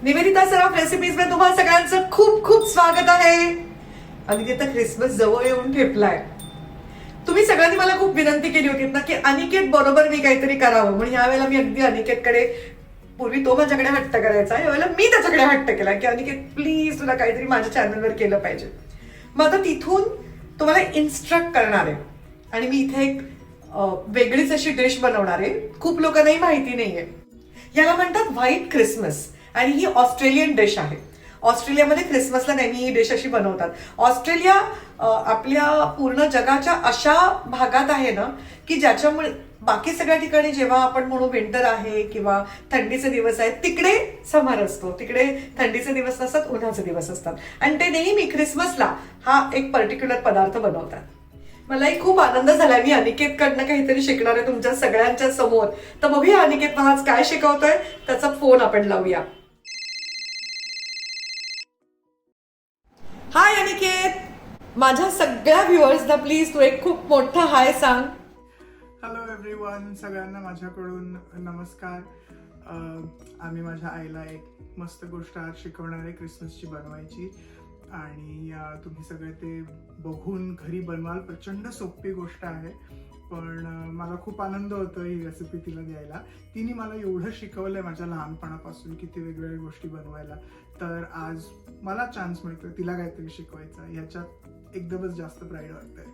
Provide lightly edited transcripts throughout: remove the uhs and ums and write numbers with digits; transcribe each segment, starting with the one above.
निवेदिता सराफ recipes मध्ये तुम्हाला सगळ्यांचं खूप खूप स्वागत आहे. अनिकेत क्रिसमस जवळ येऊन ठेपलाय. तुम्ही सगळ्यांनी मला खूप विनंती केली होती ना की अनिकेत बरोबर मी काहीतरी करावं, म्हणून यावेळेला मी अगदी अनिकेतकडे, पूर्वी तो माझ्याकडे हट्ट करायचा, यावेळेला मी त्याच्याकडे हट्ट केला की अनिकेत प्लीज तुला काहीतरी माझ्या चॅनलवर केलं पाहिजे. मग आता तिथून तुम्हाला इन्स्ट्रक्ट करणार आहे आणि मी इथे एक वेगळीच अशी डिश बनवणार आहे. खूप लोकांनाही माहिती नाहीये. याला म्हणतात व्हाईट क्रिसमस आणि ही ऑस्ट्रेलियन डिश आहे. ऑस्ट्रेलियामध्ये क्रिसमसला नेहमी ही डिश अशी बनवतात. ऑस्ट्रेलिया आपल्या पूर्ण जगाच्या अशा भागात आहे ना की ज्याच्यामुळे बाकी सगळ्या ठिकाणी जेव्हा आपण म्हणू विंटर आहे किंवा थंडीचे दिवस आहेत तिकडे समर असतो, तिकडे थंडीचे दिवस नसतात, उन्हाचे दिवस असतात आणि ते नेहमी क्रिसमसला हा एक पर्टिक्युलर पदार्थ बनवतात. मलाही खूप आनंद झाला. मी अनिकेतकडनं काहीतरी शिकणार आहे तुमच्या सगळ्यांच्या समोर. तर बघूया अनिकेत आज काय शिकवतोय, त्याचा फोन आपण लावूया. हाय अनिकेत, माझ्या सगळ्या व्ह्युअर्सना प्लीज तू एक खूप मोठा हाय सांग. हॅलो एव्हरीवन, सगळ्यांना माझ्याकडून नमस्कार. आम्ही माझ्या आईला एक मस्त गोष्ट आज शिकवणार आहे क्रिसमसची बनवायची आणि तुम्ही सगळे ते बघून घरी बनवाल. प्रचंड सोपी गोष्ट आहे पण मला खूप आनंद होतो ही रेसिपी तिला द्यायला. तिने मला एवढं शिकवलंय माझ्या लहानपणापासून किती वेगवेगळ्या गोष्टी बनवायला, तर आज मला चान्स मिळतोय तिला काहीतरी शिकवायचा. ह्याच्यात एकदमच जास्त प्राईड वाटतंय.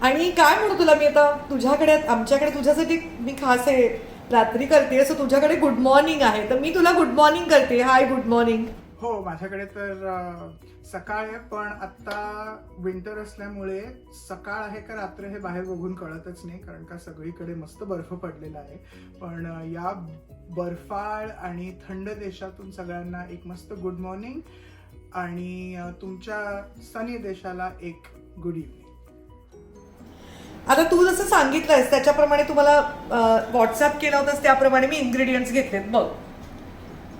आणि काय म्हणू तुला मी आता, तुझ्याकडे आमच्याकडे तुझ्यासाठी मी खास आहे रात्री करते असं तुझ्याकडे गुड मॉर्निंग आहे, तर मी तुला गुड मॉर्निंग करते. Hi good morning. हो, माझ्याकडे तर सकाळ आहे पण आता विंटर असल्यामुळे सकाळ आहे का रात्र हे बाहेर बघून कळतच नाही, कारण का सगळीकडे मस्त बर्फ पडलेला आहे. पण या बर्फाळ आणि थंड देशातून सगळ्यांना एक मस्त गुड मॉर्निंग आणि तुमच्या सनी देशाला एक गुड इव्हनिंग. आता तू जसं सांगितलंयस त्याच्याप्रमाणे तुम्हाला व्हॉट्सअप केलं होतंस त्याप्रमाणे मी इन्ग्रेडियंट्स घेतलेत. बघ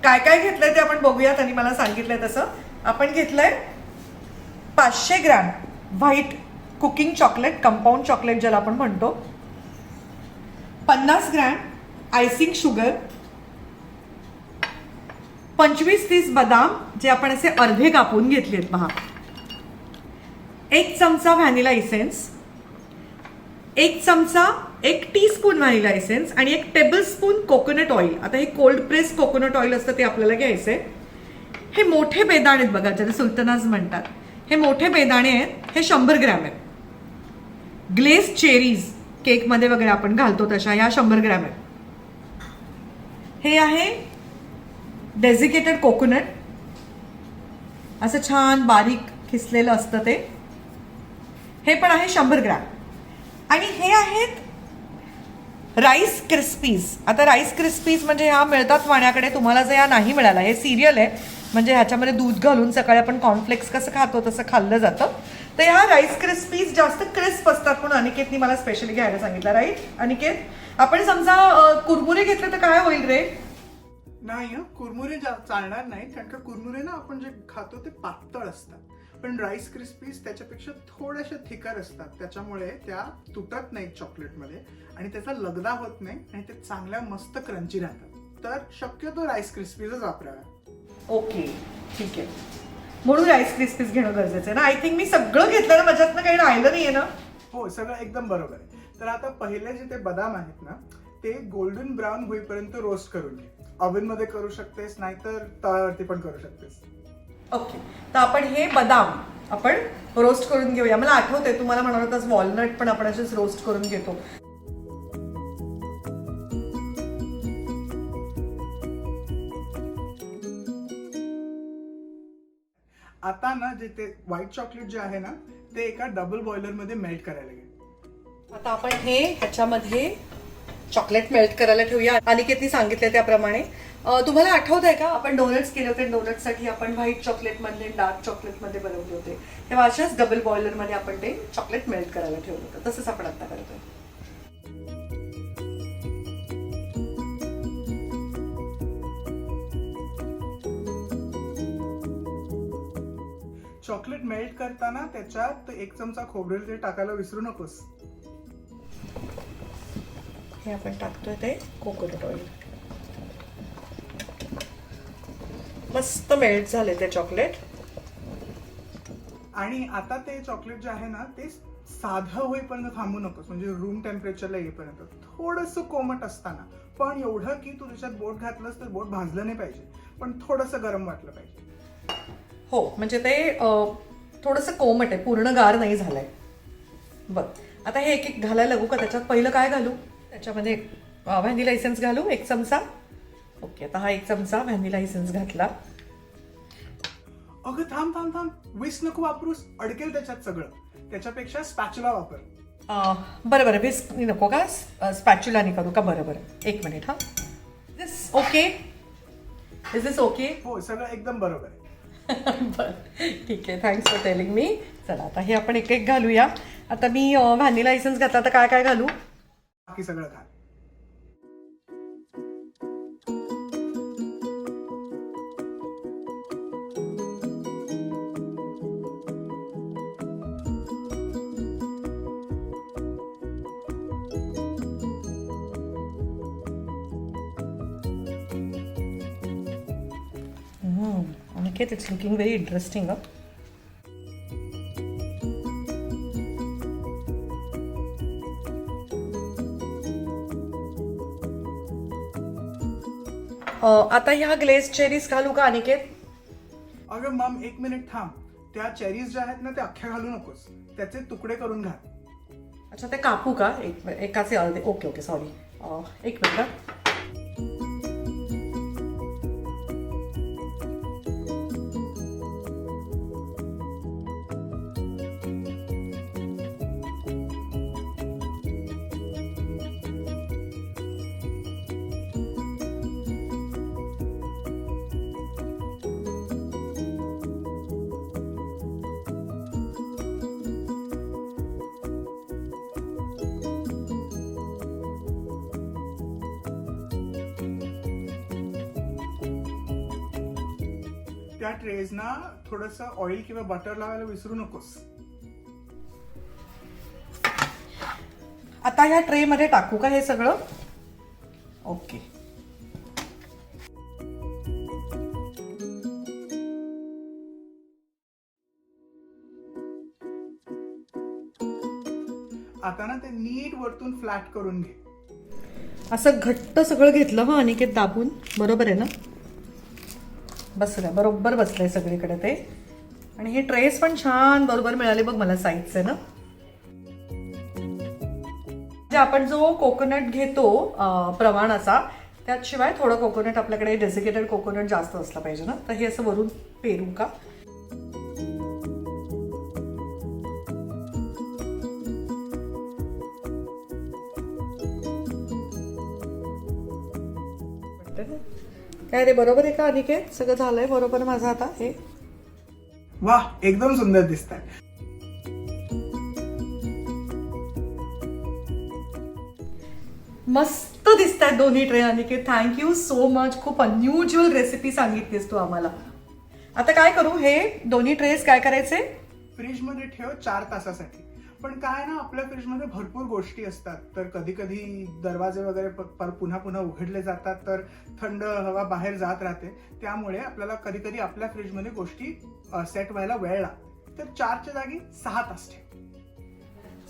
काय काय घेतलंय ते आपण बघूयात. आणि मला सांगितलंय तसं आपण घेतलंय 500 gram white cooking chocolate, compound chocolate ज्याला आपण म्हणतो, 50 ग्रॅम आयसिंग शुगर, 25-30 बदाम जे आपण असे अर्धे कापून घेतलेत पहा, 1 चमचा vanilla essence, 1 teaspoon vanilla essence आणि 1 टेबलस्पून कोकोनट ऑइल. आता हे कोल्ड प्रेस कोकोनट ऑइल असतं ते आपल्याला घ्यायचंय. हे मोठे बेदाणे आहेत बघा, ज्याला सुलतानाज म्हणतात. हे मोठे बेदाणे आहेत, हे 100 ग्रॅम आहेत. ग्लेज चेरीज केकमध्ये वगैरे आपण घालतो तशा ह्या 100 ग्रॅम आहेत. हे आहे डेझिकेटेड कोकोनट, असं छान बारीक खिसलेलं असतं ते, हे पण आहे 100 ग्रॅम. आणि हे आहेत राईस क्रिस्पीज. आता राईस क्रिस्पीज म्हणजे ह्या मिळतात वाण्याकडे, तुम्हाला जर ह्या नाही मिळाला, हे सिरियल आहे म्हणजे ह्याच्यामध्ये दूध घालून सकाळी आपण कॉर्नफ्लेक्स कसं खातो तसं खाल्लं जातं. तर ह्या राईस क्रिस्पीज जास्त क्रिस्प असतात म्हणून अनिकेतनी मला स्पेशली घ्यायला सांगितलं. राईट अनिकेत? आपण समजा कुरमुरे घेतले तर काय होईल रे? नाही, कुरमुरे चालणार नाही, कारण का कुरमुरे ना आपण जे खातो ते पातळ असतात, पण राईस क्रिस्पीज त्याच्यापेक्षा थोड्याशा थिकर असतात, त्याच्यामुळे त्या तुटत नाहीत चॉकलेटमध्ये आणि त्याचा लगदा होत नाही आणि ते चांगल्या मस्त क्रंची राहतात. तर शक्यतो राईस क्रिस्पीजच वापराव्या. ओके ठीक आहे, म्हणून राईस क्रिस्पीज घेणं गरजेचं आहे ना. आय थिंक मी सगळं घेतलं ना, माझ्यातनं काही राहिलं नाहीये ना. हो, सगळं एकदम बरोबर आहे. तर आता पहिले जे ते बदाम आहेत ना ते गोल्डन ब्राऊन होईपर्यंत रोस्ट करून घे. ओव्हन मध्ये करू शकतेस, नाहीतर तव्यावरती पण करू शकतेस. ओके, तर आपण हे बदाम आपण रोस्ट करून घेऊया. मला आठवतंय तुम्हाला म्हणाल होतास वॉलनट पण आपण असेच रोस्ट करून घेतो. आता ना जे ते व्हाईट चॉकलेट जे आहे ना ते एका डबल बॉयलर मध्ये मेल्ट करायला घे. आता आपण हे ह्याच्यामध्ये चॉकलेट मेल्ट करायला ठेवूया अनिकेतनी सांगितलं त्याप्रमाणे. तुम्हाला आठवत आहे का आपण डोनट्स केले होते, डोनट्ससाठी आपण व्हाईट चॉकलेट मधले डार्क चॉकलेट मध्ये बनवले होते, तेव्हा अशाच डबल बॉयलर मध्ये आपण ते चॉकलेट मेल्ट करायला ठेवलं होतं. तसंच आपण आता करतोय. चॉकलेट मेल्ट करताना त्याच्यात 1 चमचा खोबरेल तेल टाकायला विसरू नकोस. हे आपण टाकतोय ते कोकोनट ऑइल. मस्त मेल्ट झाले ते चॉकलेट. आणि आता ते चॉकलेट जे आहे ना ते साधं होईपर्यंत थांबू नकोस, म्हणजे रूम टेम्परेचरला येईपर्यंत थोडंसं कोमट असताना, पण एवढं की तू त्याच्यात बोट घातलंस तर बोट भाजलं नाही पाहिजे, पण थोडंसं गरम वाटलं पाहिजे. हो, म्हणजे ते थोडंसं कोमट आहे, पूर्ण गार नाही झालंय. बघ आता हे एक एक घालायला लागू का त्याच्यात? पहिलं काय घालू त्याच्यामध्ये? व्हॅनिला इसेन्स घालू 1 चमचा. ओके, आता हा 1 चमचा व्हॅनिला इसेन्स घातला. अगं थांब थांब थांब, विस्क नको वापरूस, अडकेल त्याच्यात सगळं. त्याच्यापेक्षा स्पॅच्युला वापर. बरं बरं, विस्क नको का? स्पॅच्युलानी करू का? बरं बरं, 1 मिनिट. हा, दिस ओके? Is this okay? हो, सगळं एकदम बरोबर आहे. बरं, ठीक आहे, थँक्स फॉर टेलिंग मी. चला आता हे आपण एक एक घालूया. आता मी व्हॅनिला इसेन्स घातला, तर काय काय घालू? बाकी सगळं घाल. Aniket, it's looking very interesting. आता ह्या ग्लेज चेरीज घालू का अनिकेत? अगं मम, 1 मिनिट थांब. त्या चेरीज ज्या आहेत ना त्या अख्ख्या घालू नकोस, त्याचे तुकडे करून घाल. अच्छा, ते कापू का? एकाचे अर्धे. Okay okay, sorry. 1 मिनिट. त्या ट्रेजना थोडंसं ऑइल किंवा बटर लावायला विसरू नकोस. आता ह्या ट्रे मध्ये टाकू का हे सगळं? ओके. आता ना ते नीट वरतून फ्लॅट करून घे. असं घट्ट सगळं घेतलं मग अनिकेत दाबून, बरोबर आहे ना? बसलं, बरोबर बसलंय सगळीकडे ते. आणि हे ट्रेस पण छान बरोबर मिळाले बघ मला साईजचे ना. म्हणजे आपण जो कोकोनट घेतो प्रमाणाचा, त्याशिवाय थोडं कोकोनट आपल्याकडे डेसिकेटेड कोकोनट जास्त असलं पाहिजे ना. तर हे असं वरून पेरू का? काय रे, बरोबर आहे का अनिकेत? सगळं झालंय बरोबर माझं आता हे? वाह, एकदम सुंदर दिसतंय. मस्त दिसतात दोन्ही tray Aniket. Thank you so much. खूप अनयुज्युअल रेसिपी सांगितलीस तू आम्हाला. आता काय करू? हे दोन्ही ट्रेस काय करायचे? फ्रीज मध्ये ठेव 4 तासासाठी. पण काय ना, आपल्या फ्रीज मध्ये भरपूर गोष्टी असतात, तर कधी कधी दरवाजे वगैरे पुन्हा पुन्हा उघडले जातात, तर थंड हवा बाहेर जात राहते. त्यामुळे आपल्याला कधी कधी आपल्या फ्रीज मध्ये गोष्टी सेट व्हायला वेळ लागते. तर 4च्या जागी 6 तास ठेव.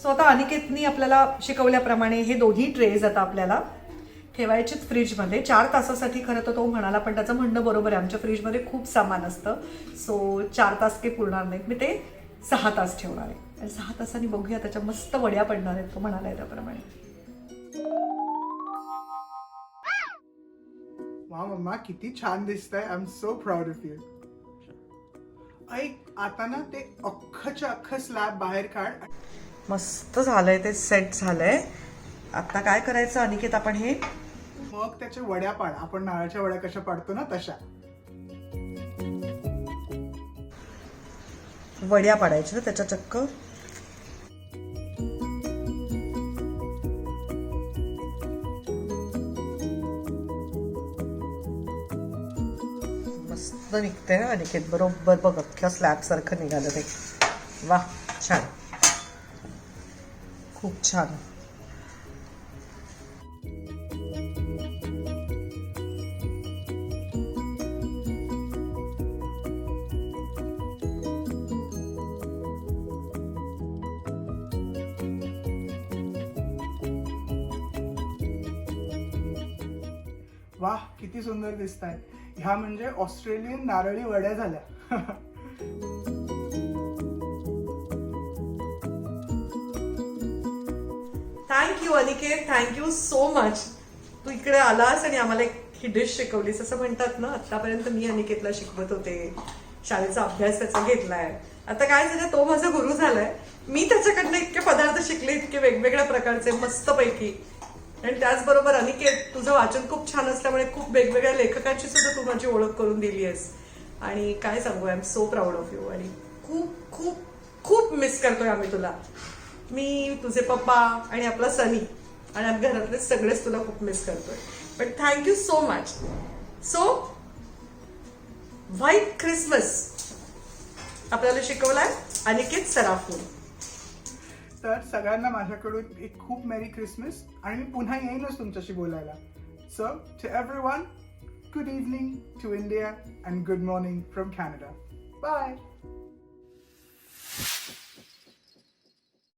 सो आता अनिकेतनी आपल्याला शिकवल्याप्रमाणे हे दोन्ही ट्रेज आता आपल्याला ठेवायचेच फ्रीजमध्ये 4 तासासाठी. खरं तर तो म्हणाला, पण त्याचं म्हणणं बरोबर आहे, आमच्या फ्रीजमध्ये खूप सामान असतं. सो 4 तास काही पुरणार नाहीत, मी ते 6 तास ठेवणार आहे. आणि 6 तासांनी बघूया त्याच्या मस्त वड्या पडणार आहेत, तो म्हणाला त्याप्रमाणे. वा मम्मा, किती छान दिसतंय. I am so proud of you. ऐक, आता ना ते अख्खच्या अख्खं स्लॅब बाहेर काढ. मस्त झालंय ते, सेट झालंय. आता काय करायचं अनिकेत? आपण हे मग त्याच्या वड्या पाड. आपण नारळाच्या वड्या कशा पाडतो ना तशा वड्या पाडायच्या ना त्याच्या चक्क. मस्त निघते ना अनिकेत, बरोबर बघ अख्ख्या स्लॅब सारखं निघालं ते. वा, छान, खूप छान. वाह, किती सुंदर दिसत आहे. ह्या म्हणजे ऑस्ट्रेलियन नारळी वड्या झाल्या. Thank you Aniket, thank you so much. तू इकडे आलास आणि आम्हाला ही डिश शिकवलीस. असं म्हणतात ना, आतापर्यंत मी अनिकेतला शिकवत होते, शाळेचा अभ्यास त्याचा घेतलाय. आता काय झालं, तो माझा गुरु झालाय. मी त्याच्याकडनं इतके पदार्थ शिकले, इतके वेगवेगळ्या प्रकारचे मस्तपैकी. आणि त्याचबरोबर अनिकेत, तुझं वाचन खूप छान असल्यामुळे खूप वेगवेगळ्या लेखकांची सुद्धा तू माझी ओळख करून दिली आहेस. आणि काय सांगू, I am so proud of you. आणि खूप खूप खूप मिस करतोय आम्ही तुला. मी, तुझे पप्पा आणि आपला सनी आणि आम्ही घरातले सगळेच तुला खूप मिस करतोय. पण thank you so much. So white Christmas आपल्याला शिकवलाय अनिकेत सराफून. तर सगळ्यांना माझ्याकडून एक खूप मेरी क्रिसमस, आणि मी पुन्हा येईनच तुमच्याशी बोलायला. So to everyone, good evening to India and good morning from Canada. Bye.